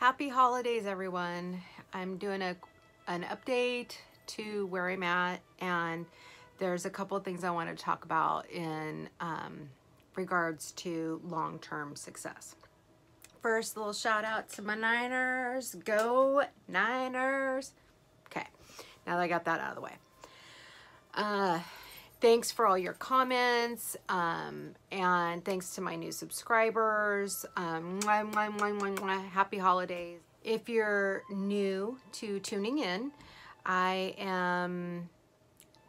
Happy holidays, everyone. I'm doing an update to where I'm at, and there's a couple of things I want to talk about in regards to long-term success. First, a little shout out to my Niners. Go Niners. Okay, now that I got that out of the way. Thanks for all your comments, and thanks to my new subscribers. Happy holidays. If you're new to tuning in, I am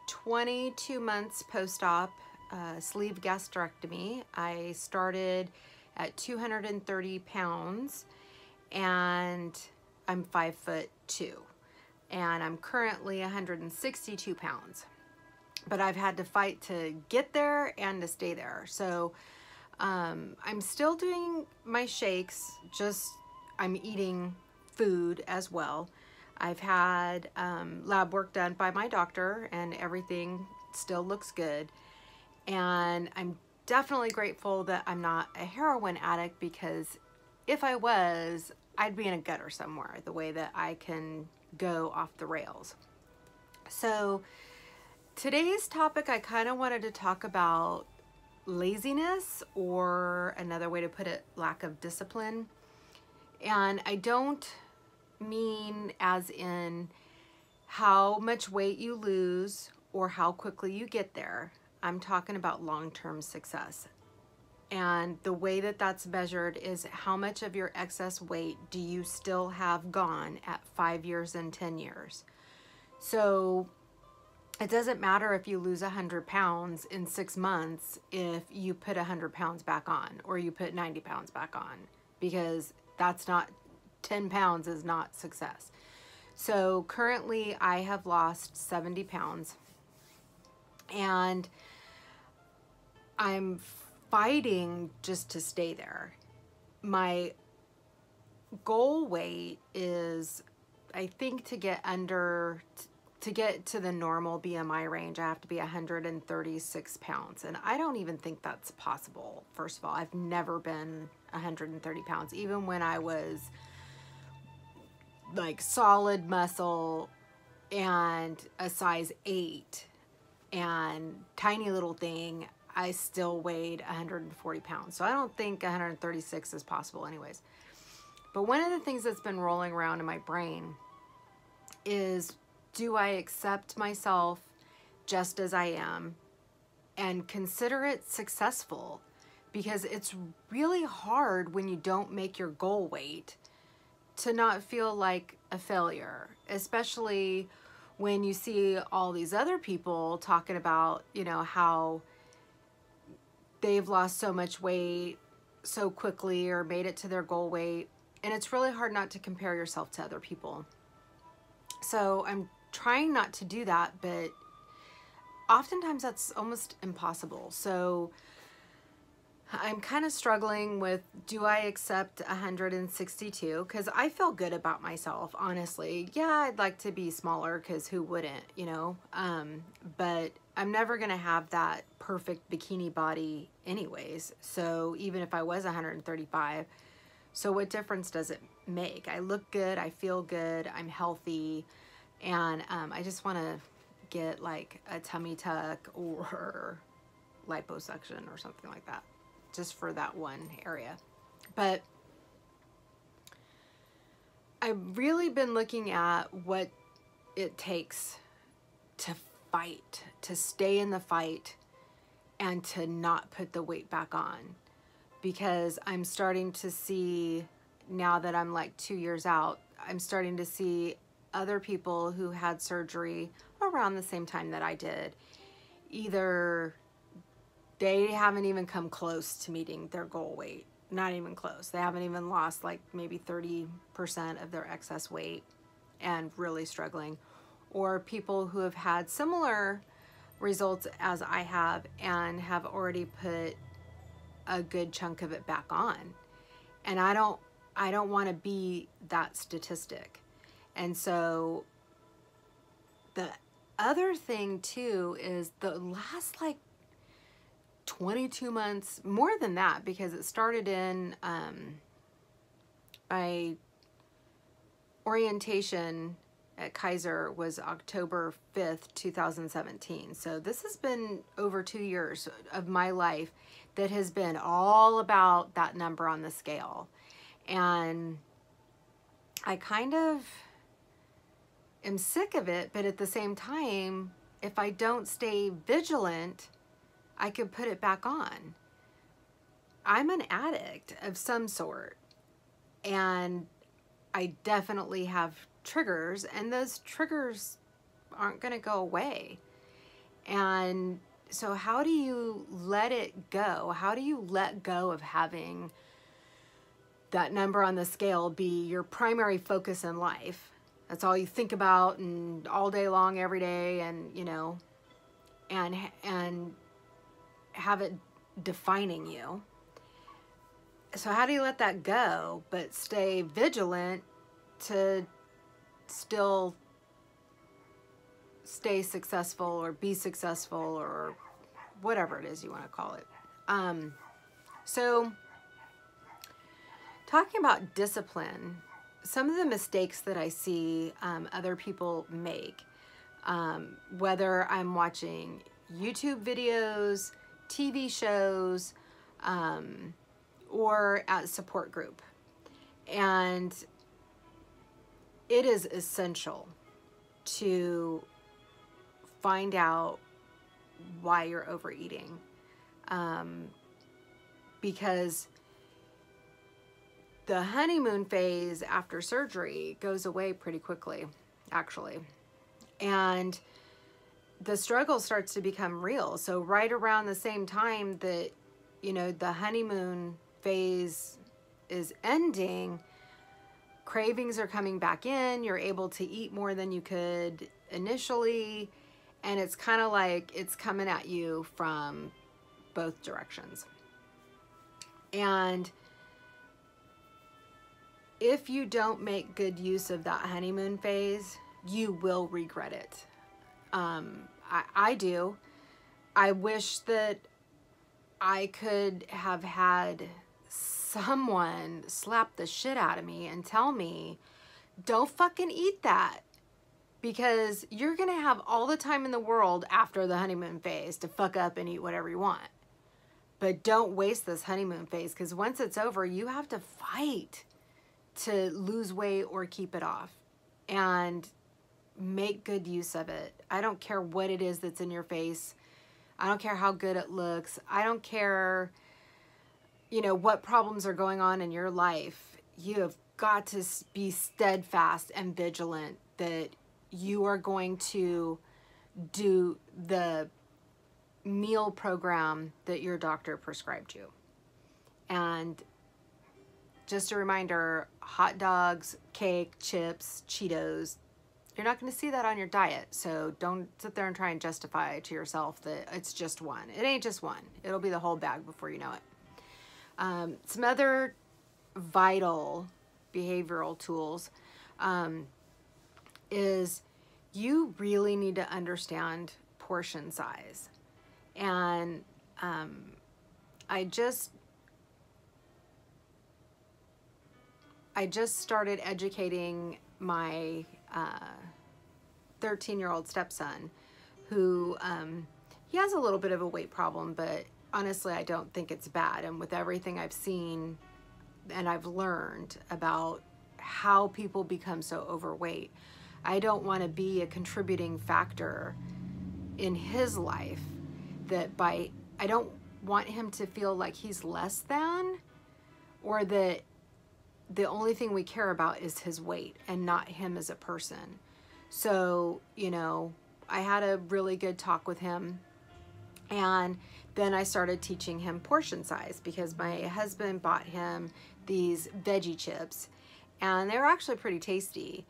22 months post-op sleeve gastrectomy. I started at 230 pounds, and I'm 5'2", and I'm currently 162 pounds. But I've had to fight to get there and to stay there. So I'm still doing my shakes, just I'm eating food as well. I've had lab work done by my doctor and everything still looks good. And I'm definitely grateful that I'm not a heroin addict, because if I was, I'd be in a gutter somewhere, the way that I can go off the rails. So today's topic, I kind of wanted to talk about laziness, or another way to put it, lack of discipline. And I don't mean as in how much weight you lose or how quickly you get there. I'm talking about long-term success. And the way that that's measured is how much of your excess weight do you still have gone at 5 years and 10 years. So it doesn't matter if you lose 100 pounds in 6 months if you put 100 pounds back on, or you put 90 pounds back on, because that's not, 10 pounds is not success. So currently I have lost 70 pounds, and I'm fighting just to stay there. My goal weight is, I think, to get to the normal BMI range, I have to be 136 pounds. And I don't even think that's possible. First of all, I've never been 130 pounds, even when I was like solid muscle and a size 8 and tiny little thing, I still weighed 140 pounds. So I don't think 136 is possible anyways. But one of the things that's been rolling around in my brain is, do I accept myself just as I am and consider it successful? Because it's really hard when you don't make your goal weight to not feel like a failure, especially when you see all these other people talking about, you know, how they've lost so much weight so quickly or made it to their goal weight. And it's really hard not to compare yourself to other people. So I'm trying not to do that, but oftentimes that's almost impossible. So I'm kind of struggling with, do I accept 162? Because I feel good about myself, honestly. Yeah, I'd like to be smaller, because who wouldn't, you know? But I'm never going to have that perfect bikini body anyways. So even if I was 135, so what difference does it make? I look good, I feel good, I'm healthy. And I just want to get like a tummy tuck or liposuction or something like that, just for that one area. But I've really been looking at what it takes to fight, to stay in the fight, and to not put the weight back on. Because I'm starting to see, now that I'm like 2 years out, I'm starting to see other people who had surgery around the same time that I did. Either they haven't even come close to meeting their goal weight, not even close. They haven't even lost like maybe 30% of their excess weight and really struggling. Or people who have had similar results as I have and have already put a good chunk of it back on. And I don't want to be that statistic. And so the other thing too is the last like 22 months, more than that, because it started in my orientation at Kaiser was October 5th, 2017. So this has been over 2 years of my life that has been all about that number on the scale. And I kind of am sick of it, but at the same time, if I don't stay vigilant, I could put it back on. I'm an addict of some sort, and I definitely have triggers, and those triggers aren't going to go away. And so how do you let it go? How do you let go of having that number on the scale be your primary focus in life? That's all you think about, and all day long, every day, and you know, and have it defining you. So how do you let that go but stay vigilant to still stay successful or be successful or whatever it is you want to call it? So talking about discipline, some of the mistakes that I see other people make, whether I'm watching YouTube videos, TV shows, or at a support group. And it is essential to find out why you're overeating, because the honeymoon phase after surgery goes away pretty quickly, actually. And the struggle starts to become real. So right around the same time that, you know, the honeymoon phase is ending, cravings are coming back in. You're able to eat more than you could initially. And it's kind of like it's coming at you from both directions. And if you don't make good use of that honeymoon phase, you will regret it. I do. I wish that I could have had someone slap the shit out of me and tell me, don't fucking eat that, because you're going to have all the time in the world after the honeymoon phase to fuck up and eat whatever you want. But don't waste this honeymoon phase, because once it's over, you have to fight to lose weight or keep it off, and make good use of it. I don't care what it is that's in your face. I don't care how good it looks. I don't care, you know, what problems are going on in your life. You have got to be steadfast and vigilant that you are going to do the meal program that your doctor prescribed you. And just a reminder, hot dogs, cake, chips, Cheetos, you're not going to see that on your diet. So don't sit there and try and justify to yourself that it's just one. It ain't just one. It'll be the whole bag before you know it. Some other vital behavioral tools is you really need to understand portion size. And I just started educating my 13-year-old stepson, who he has a little bit of a weight problem, but honestly, I don't think it's bad. And with everything I've seen and I've learned about how people become so overweight, I don't want to be a contributing factor in his life I don't want him to feel like he's less than, or that the only thing we care about is his weight and not him as a person. So, you know, I had a really good talk with him, and then I started teaching him portion size, because my husband bought him these veggie chips, and they're actually pretty tasty,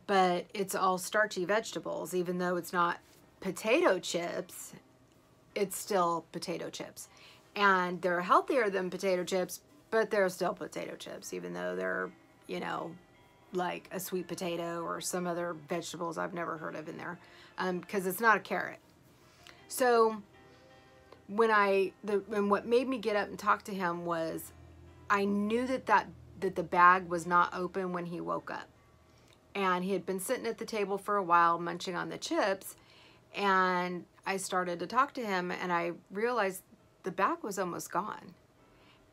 but it's all starchy vegetables. Even though it's not potato chips, it's still potato chips. And they're healthier than potato chips, but they're still potato chips, even though they're, you know, like a sweet potato or some other vegetables I've never heard of in there, because it's not a carrot. So and what made me get up and talk to him was I knew that the bag was not open when he woke up. And he had been sitting at the table for a while munching on the chips, and I started to talk to him, and I realized the bag was almost gone.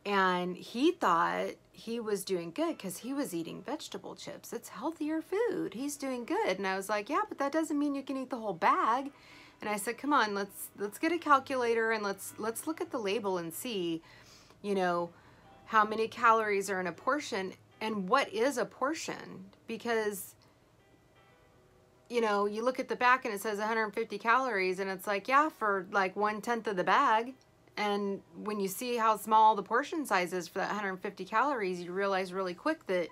And he thought he was doing good because he was eating vegetable chips. It's healthier food. He's doing good. And I was like, yeah, but that doesn't mean you can eat the whole bag. And I said, come on, let's get a calculator and let's look at the label and see, you know, how many calories are in a portion and what is a portion. Because, you know, you look at the back and it says 150 calories and it's like, yeah, for like 1/10 of the bag. And when you see how small the portion size is for that 150 calories, you realize really quick that,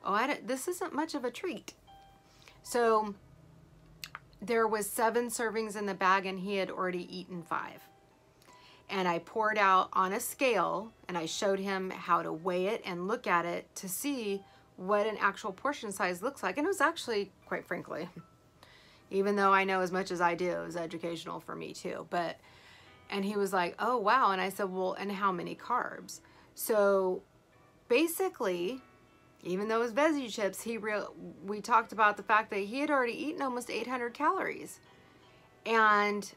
oh, this isn't much of a treat. So there was 7 servings in the bag and he had already eaten 5. And I poured out on a scale and I showed him how to weigh it and look at it to see what an actual portion size looks like. And it was actually, quite frankly, even though I know as much as I do, it was educational for me too. And he was like, oh, wow. And I said, well, and how many carbs? So basically, even though it was veggie chips, we talked about the fact that he had already eaten almost 800 calories. And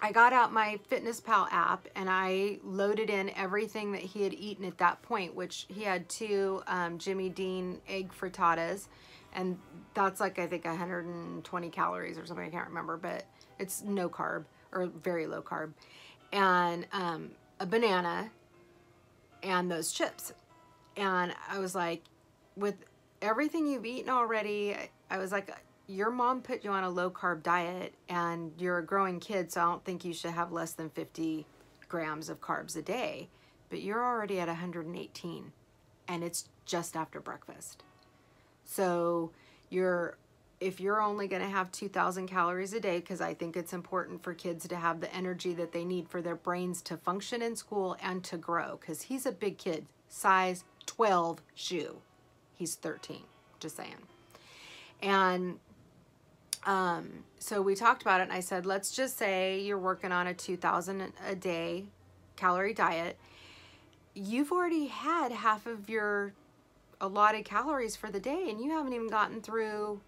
I got out my FitnessPal app and I loaded in everything that he had eaten at that point, which he had 2 Jimmy Dean egg frittatas. And that's like, I think 120 calories or something. I can't remember, but it's no carb or very low carb. And a banana and those chips. And I was like, with everything you've eaten already, I was like, your mom put you on a low carb diet and you're a growing kid, so I don't think you should have less than 50 grams of carbs a day. But you're already at 118 and it's just after breakfast. So if you're only going to have 2,000 calories a day, because I think it's important for kids to have the energy that they need for their brains to function in school and to grow, because he's a big kid, size 12 shoe. He's 13, just saying. And so we talked about it, and I said, let's just say you're working on a 2,000 a day calorie diet. You've already had half of your allotted calories for the day, and you haven't even gotten through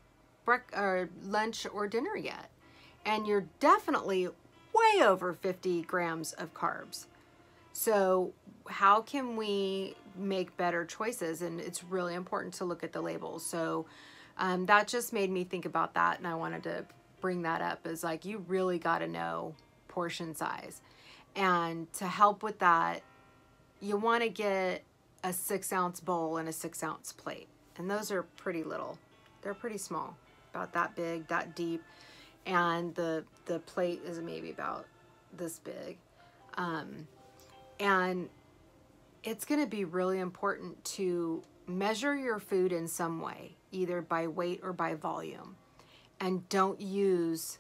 lunch or dinner yet. And you're definitely way over 50 grams of carbs. So how can we make better choices? And it's really important to look at the labels. So that just made me think about that, and I wanted to bring that up as like, you really got to know portion size. And to help with that, you want to get a 6-ounce bowl and a 6-ounce plate. And those are pretty little. They're pretty small, about that big, that deep. And the plate is maybe about this big. And it's going to be really important to measure your food in some way, either by weight or by volume. And don't use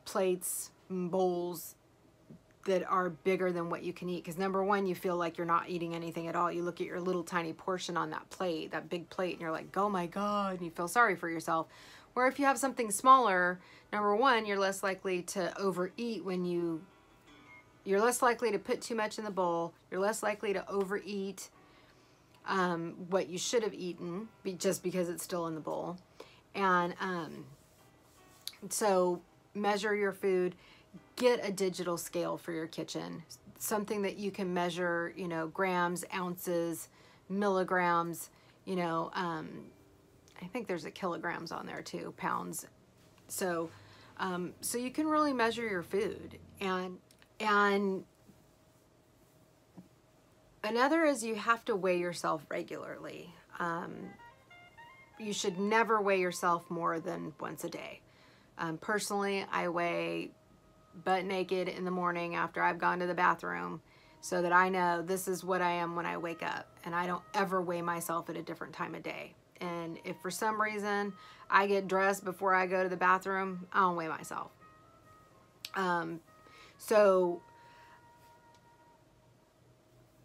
plates and bowls that are bigger than what you can eat. Because number one, you feel like you're not eating anything at all. You look at your little tiny portion on that plate, that big plate, and you're like, oh my God, and you feel sorry for yourself. Where if you have something smaller, number one, you're less likely to overeat you're less likely to put too much in the bowl. You're less likely to overeat what you should have eaten just because it's still in the bowl. And so measure your food. Get a digital scale for your kitchen, something that you can measure, you know, grams, ounces, milligrams, you know, I think there's a kilograms on there too, pounds. So, so you can really measure your food. And another is you have to weigh yourself regularly. You should never weigh yourself more than once a day. Personally, I weigh butt naked in the morning after I've gone to the bathroom so that I know this is what I am when I wake up, and I don't ever weigh myself at a different time of day. And if for some reason I get dressed before I go to the bathroom, I don't weigh myself. So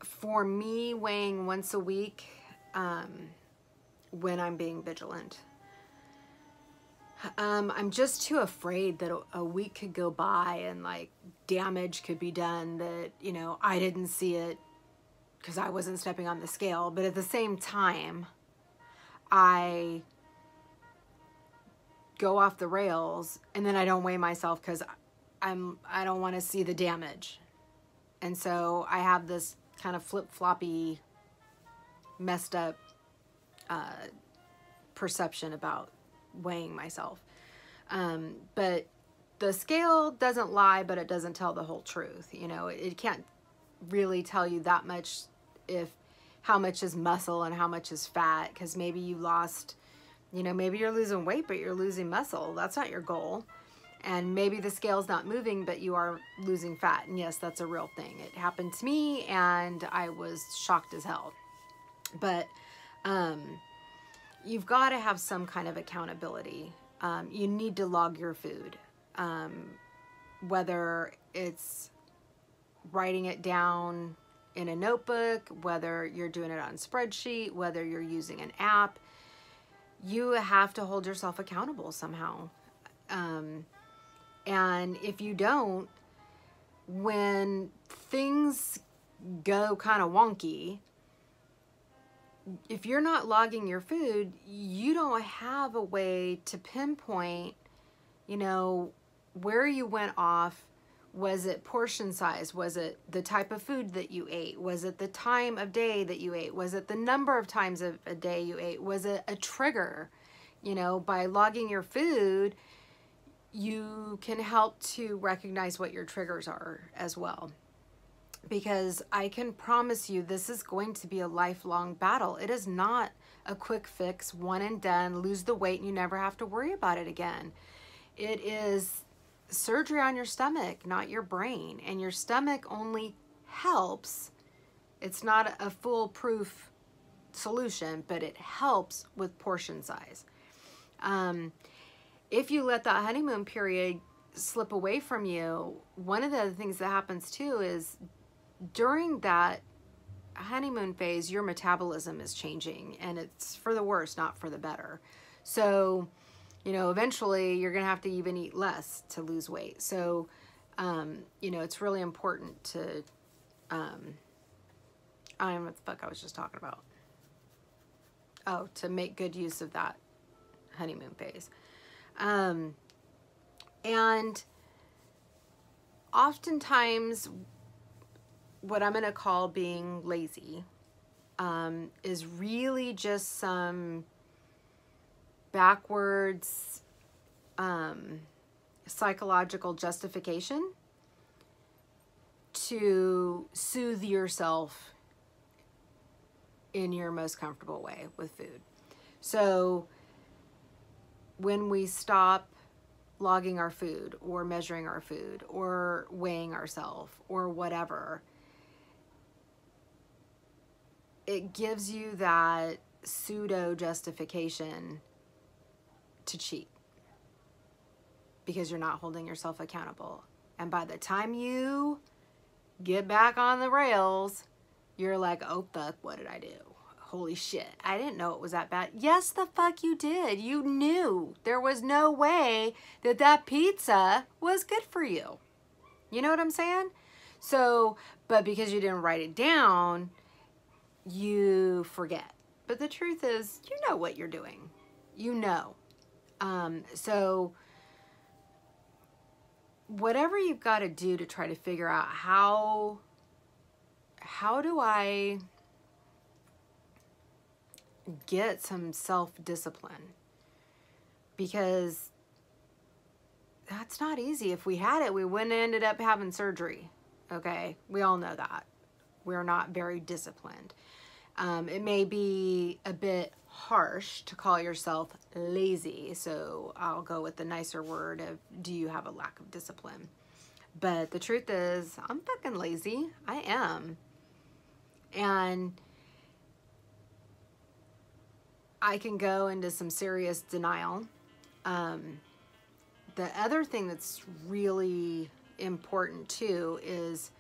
for me, weighing once a week when I'm being vigilant, I'm just too afraid that a week could go by and like damage could be done that, you know, I didn't see it because I wasn't stepping on the scale. But at the same time, I go off the rails, and then I don't weigh myself because I don't want to see the damage. And so I have this kind of flip-floppy, messed up perception about weighing myself. But the scale doesn't lie, but it doesn't tell the whole truth. You know, it can't really tell you that much, if how much is muscle and how much is fat, because maybe you lost, you know, maybe you're losing weight, but you're losing muscle. That's not your goal. And maybe the scale's not moving, but you are losing fat. And yes, that's a real thing. It happened to me, and I was shocked as hell. But you've got to have some kind of accountability. You need to log your food, whether it's writing it down in a notebook, whether you're doing it on a spreadsheet, whether you're using an app. You have to hold yourself accountable somehow. And if you don't, when things go kind of wonky, if you're not logging your food, you don't have a way to pinpoint, you know, where you went off. Was it portion size? Was it the type of food that you ate? Was it the time of day that you ate? Was it the number of times of a day you ate? Was it a trigger? You know, by logging your food, you can help to recognize what your triggers are as well. Because I can promise you, this is going to be a lifelong battle. It is not a quick fix, one and done, lose the weight and you never have to worry about it again. It is surgery on your stomach, not your brain. And your stomach only helps. It's not a foolproof solution, but it helps with portion size. If you let that honeymoon period slip away from you, one of the other things that happens too is during that honeymoon phase, your metabolism is changing, and it's for the worse, not for the better. So, you know, eventually you're going to have to even eat less to lose weight. So, you know, it's really important to, I don't know what the fuck I was just talking about. Oh, to make good use of that honeymoon phase. And oftentimes what I'm going to call being lazy, is really just some backwards, psychological justification to soothe yourself in your most comfortable way with food. So when we stop logging our food or measuring our food or weighing ourselves or whatever, it gives you that pseudo justification to cheat because you're not holding yourself accountable. And by the time you get back on the rails, you're like, oh fuck, what did I do? Holy shit, I didn't know it was that bad. Yes, the fuck you did. You knew there was no way that that pizza was good for you. You know what I'm saying? So, but because you didn't write it down, you forget. But the truth is, you know what you're doing. You know. So whatever you've got to do to try to figure out how do I get some self-discipline, because that's not easy. If we had it, we wouldn't have ended up having surgery. Okay, we all know that. We're not very disciplined. It may be a bit harsh to call yourself lazy, so I'll go with the nicer word of, do you have a lack of discipline? But the truth is, I'm fucking lazy. I am. And I can go into some serious denial. The other thing that's really important too is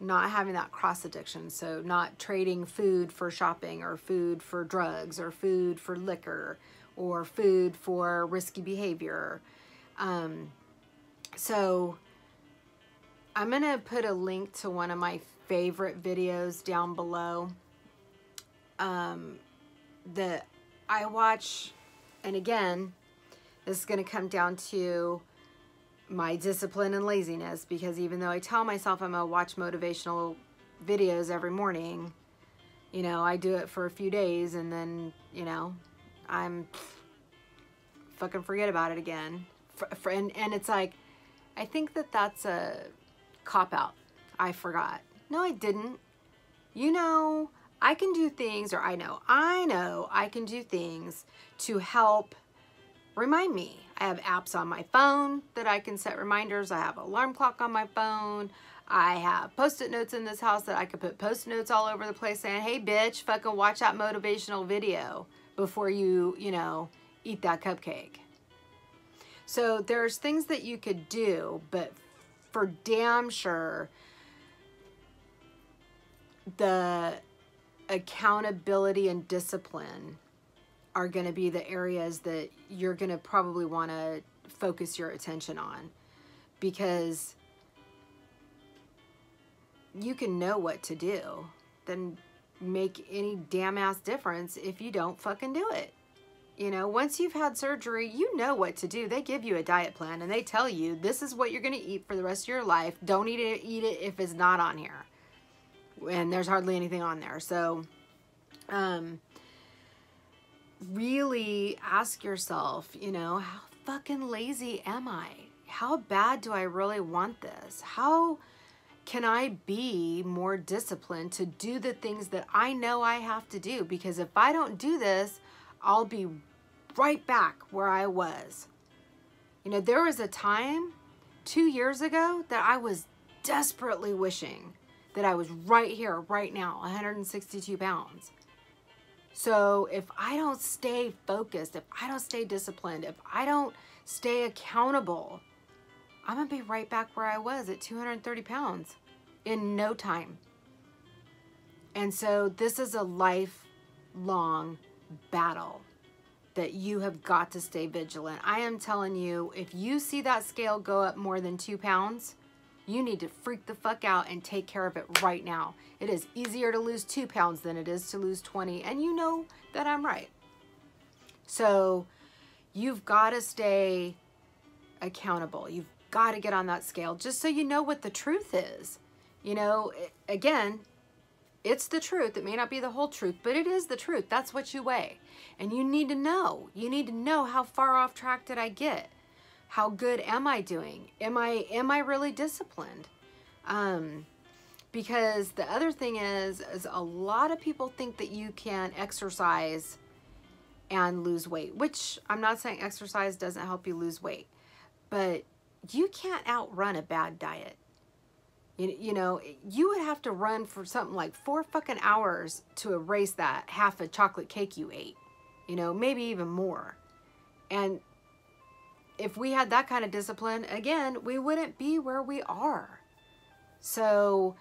not having that cross addiction. So not trading food for shopping, or food for drugs, or food for liquor, or food for risky behavior. So I'm going to put a link to one of my favorite videos down below that I watch. And again, This is going to come down to my discipline and laziness, because even though I tell myself I'm going to watch motivational videos every morning, you know, I do it for a few days and then, you know, I'm fucking forget about it again. And it's like, I think that that's a cop-out. I forgot. No, I didn't. You know, I can do things, or I know I can do things to help remind me. I have apps on my phone that I can set reminders. I have an alarm clock on my phone. I have post-it notes in this house that I could put post-it notes all over the place saying, hey, bitch, fucking watch that motivational video before you know, eat that cupcake. So there's things that you could do, but for damn sure, the accountability and discipline are going to be the areas that you're going to probably want to focus your attention on, because you can know what to do, then make any damn ass difference if you don't fucking do it. You know, once you've had surgery, you know what to do. They give you a diet plan and they tell you this is what you're going to eat for the rest of your life. Don't eat it if it's not on here. And there's hardly anything on there. So, really ask yourself, you know, how fucking lazy am I? How bad do I really want this? How can I be more disciplined to do the things that I know I have to do? Because if I don't do this, I'll be right back where I was. You know, there was a time 2 years ago that I was desperately wishing that I was right here, right now, 162 pounds. So if I don't stay focused, if I don't stay disciplined, if I don't stay accountable, I'm going to be right back where I was at 230 pounds in no time. And so this is a lifelong battle that you have got to stay vigilant. I am telling you, if you see that scale go up more than 2 pounds, you need to freak the fuck out and take care of it right now. It is easier to lose 2 pounds than it is to lose 20. And you know that I'm right. So you've got to stay accountable. You've got to get on that scale just so you know what the truth is. You know, again, it's the truth. It may not be the whole truth, but it is the truth. That's what you weigh. And you need to know. You need to know, how far off track did I get? How good am I doing? Am I really disciplined? Because the other thing is a lot of people think that you can exercise and lose weight, which I'm not saying exercise doesn't help you lose weight, but you can't outrun a bad diet. You know, you would have to run for something like 4 fucking hours to erase that half a chocolate cake you ate, you know, maybe even more. And if we had that kind of discipline, again, we wouldn't be where we are. So,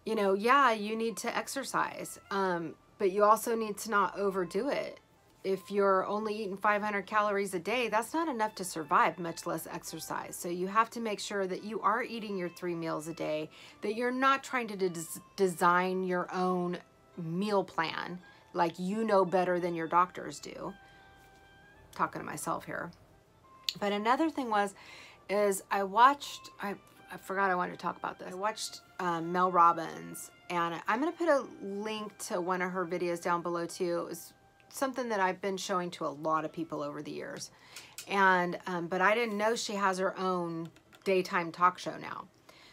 you know, yeah, you need to exercise, but you also need to not overdo it. If you're only eating 500 calories a day, that's not enough to survive, much less exercise. So you have to make sure that you are eating your 3 meals a day, that you're not trying to design your own meal plan like you know better than your doctors do. Talking to myself here. But another thing is I forgot I wanted to talk about this. I watched Mel Robbins, and I'm going to put a link to one of her videos down below too. It was something that I've been showing to a lot of people over the years. And, but I didn't know she has her own daytime talk show now.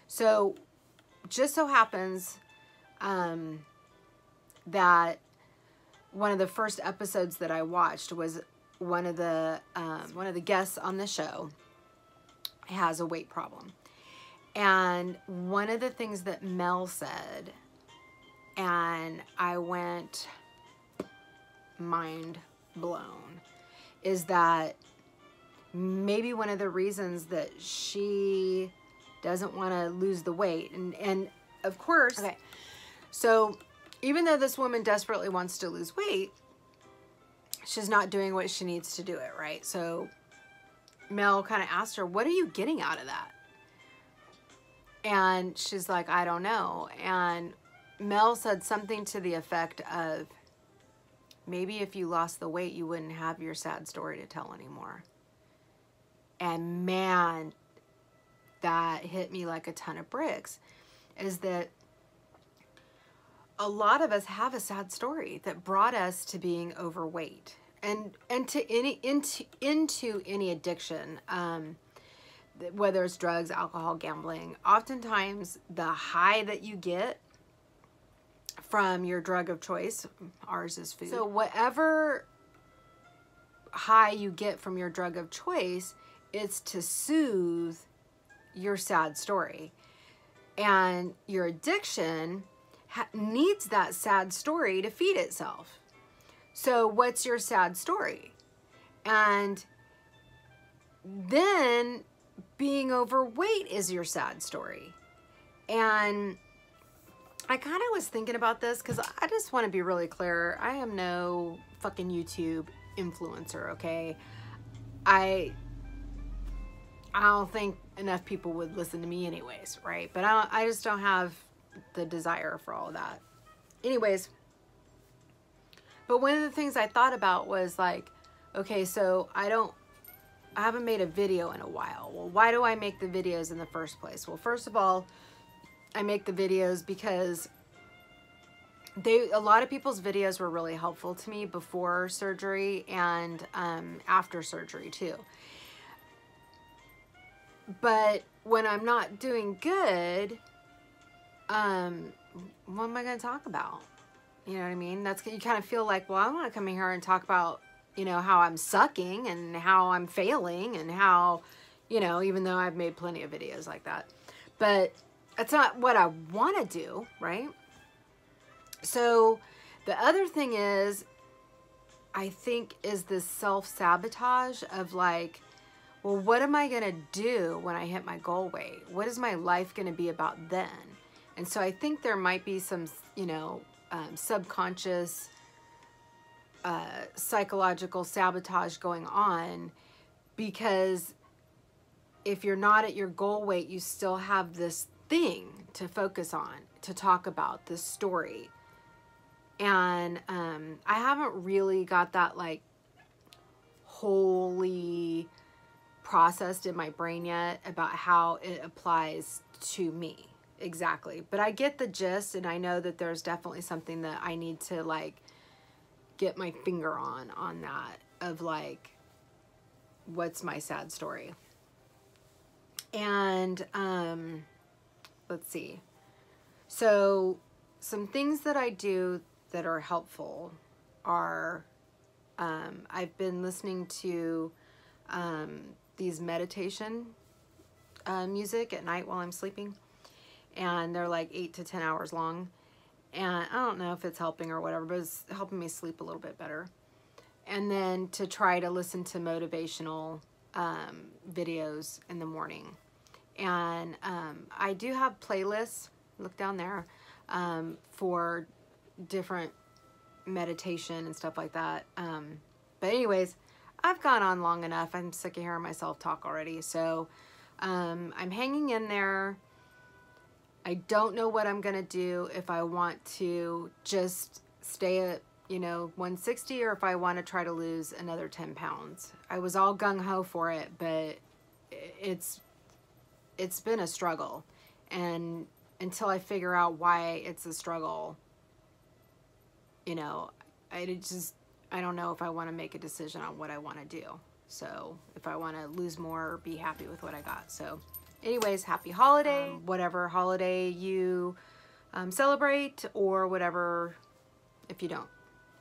So just so happens that one of the first episodes that I watched was one of the guests on the show has a weight problem. And one of the things that Mel said, and I went mind blown, is that maybe one of the reasons that she doesn't want to lose the weight, and of course, okay, so even though this woman desperately wants to lose weight, she's not doing what she needs to do it, right? So Mel kind of asked her, what are you getting out of that? And she's like, I don't know. And Mel said something to the effect of, maybe if you lost the weight, you wouldn't have your sad story to tell anymore. And man, that hit me like a ton of bricks, is that a lot of us have a sad story that brought us to being overweight and to into any addiction, whether it's drugs, alcohol, gambling. Oftentimes the high that you get from your drug of choice, ours is food. So whatever high you get from your drug of choice, it's to soothe your sad story. And your addiction needs that sad story to feed itself. So what's your sad story? And then being overweight is your sad story. And I kind of was thinking about this because I just want to be really clear. I am no fucking YouTube influencer, okay? I don't think enough people would listen to me anyways, right? But I just don't have the desire for all of that. Anyways, but one of the things I thought about was like, okay, so I haven't made a video in a while. Well, why do I make the videos in the first place? Well, first of all, I make the videos because a lot of people's videos were really helpful to me before surgery and after surgery too. But when I'm not doing good, what am I going to talk about? You know what I mean? You kind of feel like, well, I want to come in here and talk about, you know, how I'm sucking and how I'm failing and how, you know, even though I've made plenty of videos like that. But that's not what I want to do, right? So the other thing is, I think, is this self-sabotage of like, well, what am I going to do when I hit my goal weight? What is my life going to be about then? And so I think there might be some, you know, subconscious psychological sabotage going on, because if you're not at your goal weight, you still have this thing to focus on, to talk about, this story. And I haven't really got that like wholly processed in my brain yet about how it applies to me exactly. But I get the gist, and I know that there's definitely something that I need to like get my finger on that, of like, what's my sad story. And let's see. So some things that I do that are helpful are, I've been listening to these meditation music at night while I'm sleeping, and they're like 8 to 10 hours long, and I don't know if it's helping or whatever, but it's helping me sleep a little bit better. And then to try to listen to motivational videos in the morning. And I do have playlists, look down there, for different meditation and stuff like that. But anyways, I've gone on long enough. I'm sick of hearing myself talk already. So I'm hanging in there. I don't know what I'm going to do, if I want to just stay at, you know, 160, or if I want to try to lose another 10 pounds. I was all gung-ho for it, but it's been a struggle. And until I figure out why it's a struggle, you know, I don't know if I want to make a decision on what I want to do. So if I want to lose more or be happy with what I got. So anyways, happy holiday, whatever holiday you celebrate, or whatever if you don't.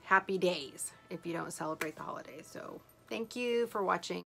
Happy days if you don't celebrate the holidays. So thank you for watching.